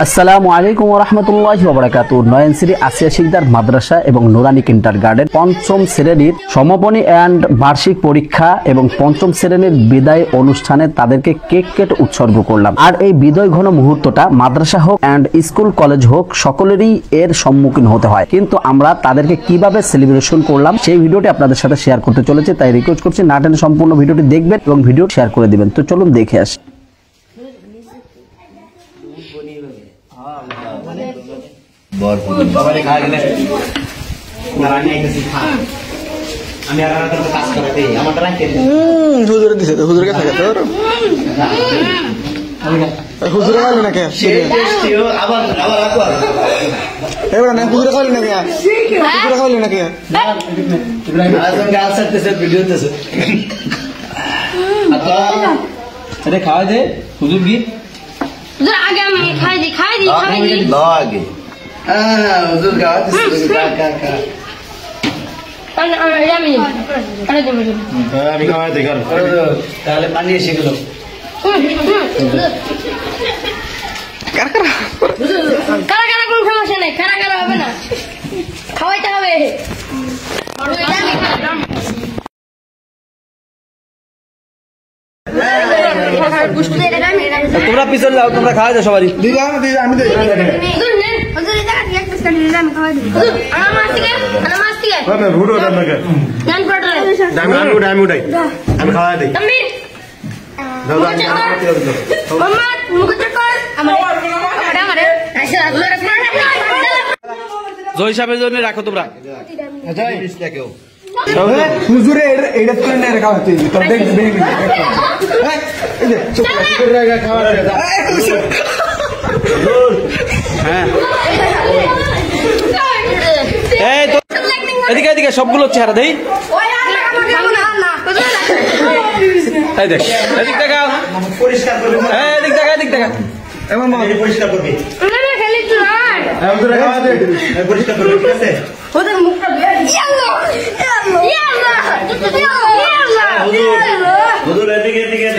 আসসালামু আলাইকুম ওয়া রাহমাতুল্লাহি ওয়া বারাকাতুহু। নয়নশ্রী আসিয়া শিকদার মাদ্রাসা এবং নুরানি কিন্ডারগার্টেন পঞ্চম শ্রেণীর সমাপনী এন্ড বার্ষিক পরীক্ষা এবং পঞ্চম শ্রেণীর বিদায় অনুষ্ঠানে তাদেরকে কেক কেটে উৎসর্গ করলাম। আর এই বিদায় ঘন মুহূর্তটা মাদ্রাসা হোক এন্ড স্কুল কলেজ হোক সকলেরই এর সম্মুখীন হতে হয়, কিন্তু আমরা তাদেরকে কিভাবে সেলিব্রেশন করলাম সেই ভিডিওটি আপনাদের সাথে শেয়ার করতে চলেছি। তাই রিকোয়েস্ট করছি না টেনে সম্পূর্ণ ভিডিওটি দেখবেন এবং ভিডিও শেয়ার করে দিবেন। তো চলুন দেখে আসি। হুজুরে দিছে তো হুজুরের কাছে তোর হুজুরে খালি না কে আবার এবার না হুজুরে খালি না কে হুজুরে খালি না কে আজকে গাল ছাড়তেছে ভিডিও দিতেছে আরে খাওয়া দে হুজুর কি হুজুর আগে আমি খাই দি না আগে হ্যাঁ হুজুর গাওয়া দিছে কা আমি খাওয়া দে তাহলে পানি এসে গেল কারা কোন সমস্যা নেই, কারা হবে না, খাওয়াইতে হবে। তোমরা পিছনে যাও, তোমরা খাওয়া দাও সবাই। আমি খাওয়া দিই জয় সাহেবের জন্য রাখো তোমরা। হুজুরে এইটা করে না রাখা হচ্ছে তোর দেখবি হ্যাঁ এই তো এদিকে এদিকে সবগুলো চেহারা দেই এই দেখ এদিক দেখা পরিষ্কার করবি এদিক দেখা এদিক দেখা এমন মানে পরিষ্কার করবি না খালি তুই আর হুজুরে খাওয়া দে পরিষ্কার করবি ঠিক আছে ওদের মুখটা ইয়াল্লাহ ইয়াল্লাহ ইয়াল্লাহ হুজুর এদিকে এদিকে